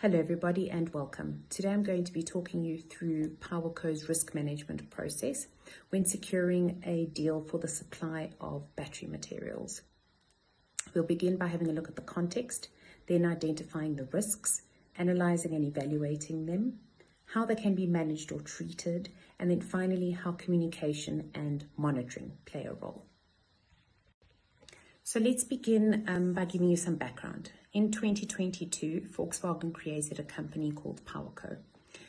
Hello everybody and welcome. Today I'm going to be talking you through PowerCo's risk management process when securing a deal for the supply of battery materials. We'll begin by having a look at the context, then identifying the risks, analyzing and evaluating them, how they can be managed or treated, and then finally how communication and monitoring play a role. So let's begin by giving you some background. In 2022, Volkswagen created a company called PowerCo,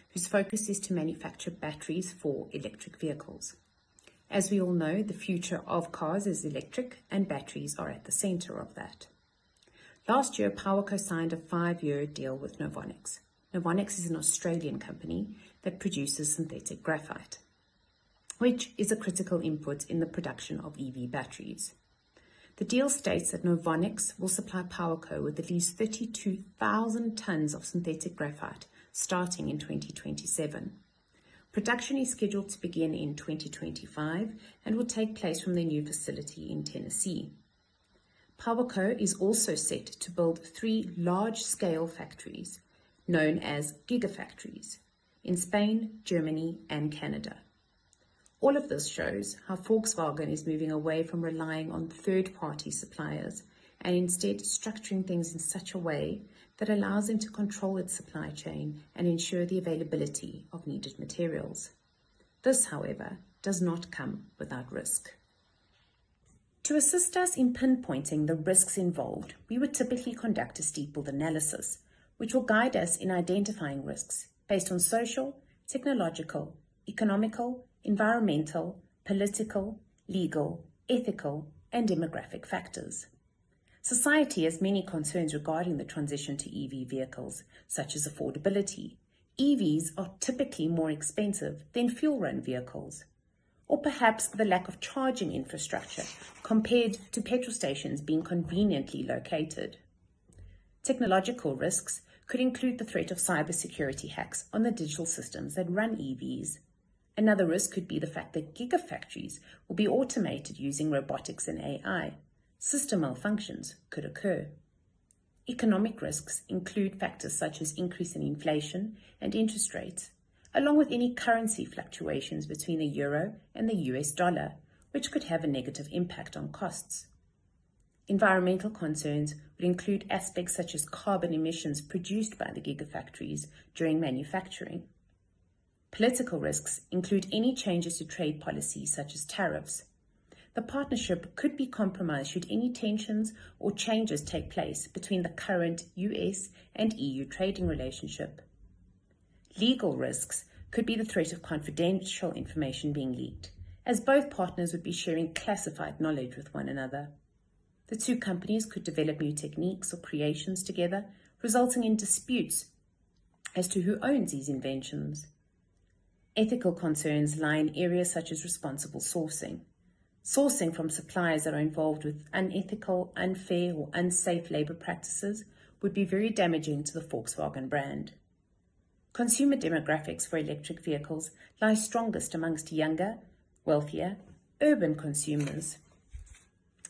whose focus is to manufacture batteries for electric vehicles. As we all know, the future of cars is electric, and batteries are at the center of that. Last year, PowerCo signed a 5-year deal with Novonix. Novonix is an Australian company that produces synthetic graphite, which is a critical input in the production of EV batteries. The deal states that Novonix will supply PowerCo with at least 32,000 tons of synthetic graphite starting in 2027. Production is scheduled to begin in 2025 and will take place from their new facility in Tennessee. PowerCo is also set to build 3 large-scale factories, known as gigafactories, in Spain, Germany, and Canada. All of this shows how Volkswagen is moving away from relying on third-party suppliers and instead structuring things in such a way that allows them to control its supply chain and ensure the availability of needed materials. This, however, does not come without risk. To assist us in pinpointing the risks involved, we would typically conduct a steepled analysis, which will guide us in identifying risks based on social, technological, economical, environmental, political, legal, ethical, and demographic factors. Society has many concerns regarding the transition to EV vehicles, such as affordability. EVs are typically more expensive than fuel-run vehicles, or perhaps the lack of charging infrastructure compared to petrol stations being conveniently located. Technological risks could include the threat of cybersecurity hacks on the digital systems that run EVs. Another risk could be the fact that gigafactories will be automated using robotics and AI. System malfunctions could occur. Economic risks include factors such as increase in inflation and interest rates, along with any currency fluctuations between the euro and the US dollar, which could have a negative impact on costs. Environmental concerns would include aspects such as carbon emissions produced by the gigafactories during manufacturing. Political risks include any changes to trade policies such as tariffs. The partnership could be compromised should any tensions or changes take place between the current US and EU trading relationship. Legal risks could be the threat of confidential information being leaked, as both partners would be sharing classified knowledge with one another. The two companies could develop new techniques or creations together, resulting in disputes as to who owns these inventions. Ethical concerns lie in areas such as responsible sourcing. Sourcing from suppliers that are involved with unethical, unfair, or unsafe labor practices would be very damaging to the Volkswagen brand. Consumer demographics for electric vehicles lie strongest amongst younger, wealthier, urban consumers,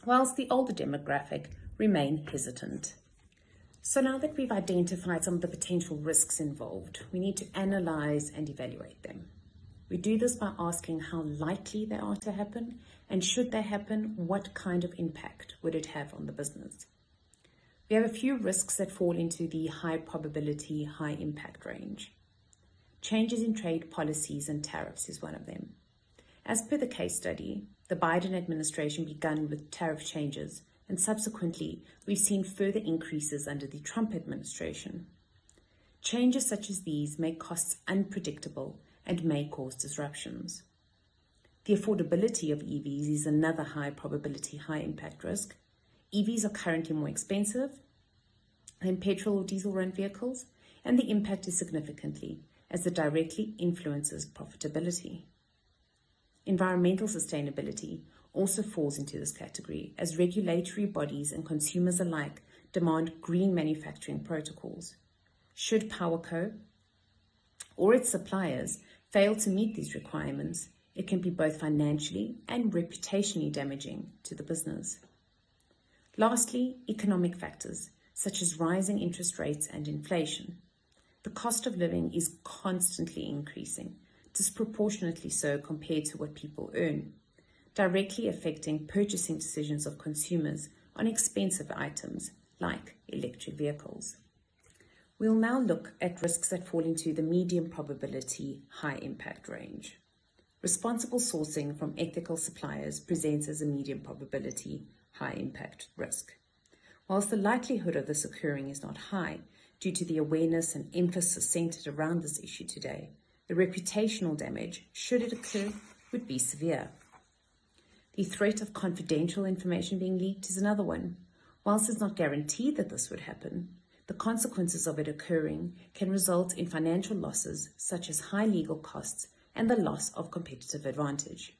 whilst the older demographic remain hesitant. So now that we've identified some of the potential risks involved, we need to analyze and evaluate them. We do this by asking how likely they are to happen, and should they happen, what kind of impact would it have on the business? We have a few risks that fall into the high probability, high impact range. Changes in trade policies and tariffs is one of them. As per the case study, the Biden administration began with tariff changes, and subsequently, we've seen further increases under the Trump administration. Changes such as these make costs unpredictable and may cause disruptions. The affordability of EVs is another high probability, high impact risk. EVs are currently more expensive than petrol or diesel run vehicles, and the impact is significantly as it directly influences profitability. Environmental sustainability also falls into this category, as regulatory bodies and consumers alike demand green manufacturing protocols. Should PowerCo or its suppliers fail to meet these requirements, it can be both financially and reputationally damaging to the business. Lastly, economic factors such as rising interest rates and inflation. The cost of living is constantly increasing, disproportionately so compared to what people earn, directly affecting purchasing decisions of consumers on expensive items like electric vehicles. We'll now look at risks that fall into the medium probability, high impact range. Responsible sourcing from ethical suppliers presents as a medium probability, high impact risk. Whilst the likelihood of this occurring is not high, due to the awareness and emphasis centered around this issue today, the reputational damage, should it occur, would be severe. The threat of confidential information being leaked is another one. Whilst it's not guaranteed that this would happen, the consequences of it occurring can result in financial losses such as high legal costs and the loss of competitive advantage.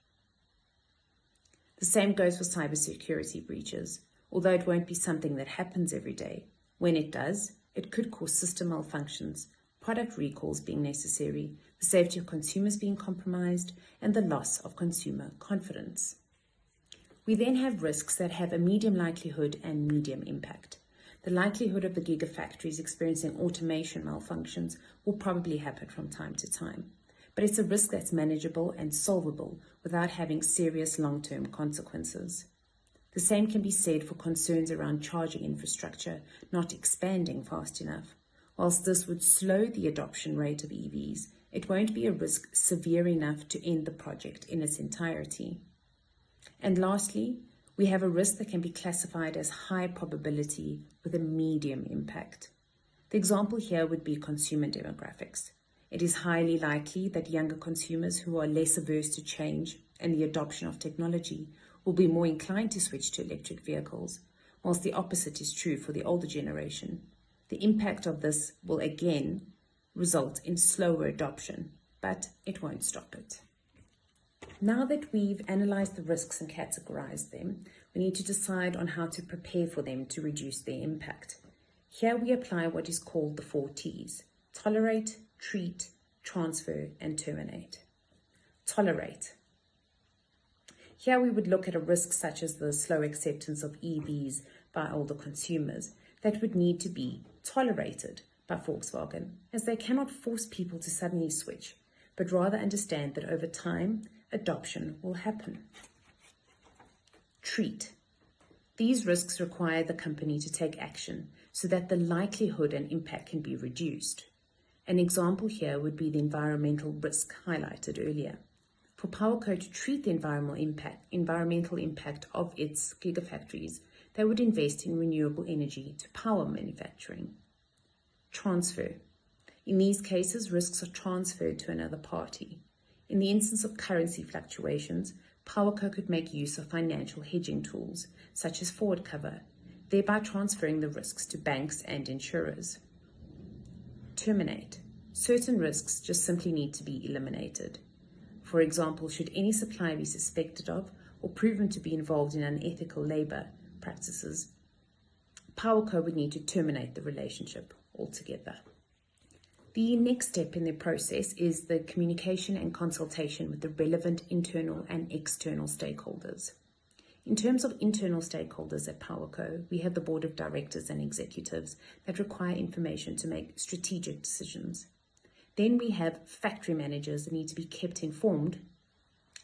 The same goes for cybersecurity breaches. Although it won't be something that happens every day, when it does, it could cause system malfunctions, product recalls being necessary, the safety of consumers being compromised, and the loss of consumer confidence. We then have risks that have a medium likelihood and medium impact. The likelihood of the gigafactories experiencing automation malfunctions will probably happen from time to time, but it's a risk that's manageable and solvable without having serious long-term consequences. The same can be said for concerns around charging infrastructure not expanding fast enough. Whilst this would slow the adoption rate of EVs, it won't be a risk severe enough to end the project in its entirety. And lastly, we have a risk that can be classified as high probability with a medium impact. The example here would be consumer demographics. It is highly likely that younger consumers who are less averse to change and the adoption of technology will be more inclined to switch to electric vehicles, whilst the opposite is true for the older generation. The impact of this will again result in slower adoption, but it won't stop it. Now that we've analysed the risks and categorised them, we need to decide on how to prepare for them to reduce their impact. Here we apply what is called the 4 T's: tolerate, treat, transfer, and terminate. Tolerate. Here we would look at a risk such as the slow acceptance of EVs by older consumers that would need to be tolerated by Volkswagen, as they cannot force people to suddenly switch, but rather understand that over time, adoption will happen. Treat. These risks require the company to take action so that the likelihood and impact can be reduced. An example here would be the environmental risk highlighted earlier. For PowerCo to treat the environmental impact of its gigafactories, they would invest in renewable energy to power manufacturing. Transfer. In these cases, risks are transferred to another party. In the instance of currency fluctuations, PowerCo could make use of financial hedging tools, such as forward cover, thereby transferring the risks to banks and insurers. Terminate. Certain risks just simply need to be eliminated. For example, should any supplier be suspected of or proven to be involved in unethical labour practices, PowerCo would need to terminate the relationship altogether. The next step in the process is the communication and consultation with the relevant internal and external stakeholders. In terms of internal stakeholders at PowerCo, we have the board of directors and executives that require information to make strategic decisions. Then we have factory managers that need to be kept informed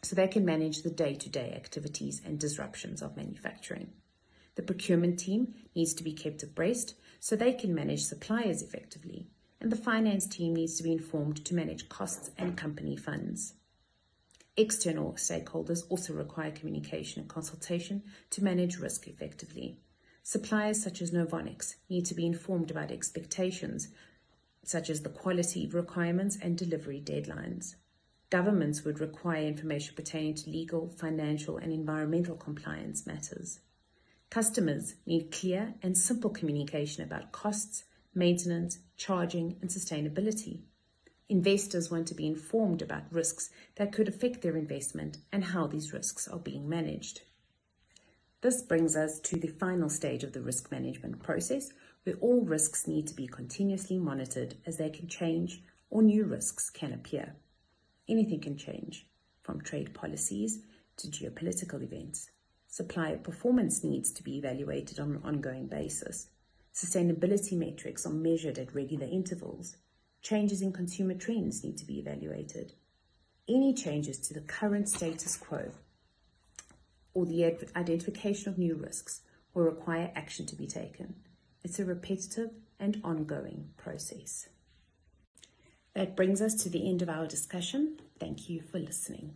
so they can manage the day-to-day activities and disruptions of manufacturing. The procurement team needs to be kept abreast so they can manage suppliers effectively, and the finance team needs to be informed to manage costs and company funds. External stakeholders also require communication and consultation to manage risk effectively. Suppliers such as Novonix need to be informed about expectations such as the quality requirements and delivery deadlines. Governments would require information pertaining to legal, financial, and environmental compliance matters. Customers need clear and simple communication about costs, maintenance, charging, and sustainability. Investors want to be informed about risks that could affect their investment and how these risks are being managed. This brings us to the final stage of the risk management process, where all risks need to be continuously monitored as they can change or new risks can appear. Anything can change, from trade policies to geopolitical events. Supplier performance needs to be evaluated on an ongoing basis. Sustainability metrics are measured at regular intervals. Changes in consumer trends need to be evaluated. Any changes to the current status quo or the identification of new risks will require action to be taken. It's a repetitive and ongoing process. That brings us to the end of our discussion. Thank you for listening.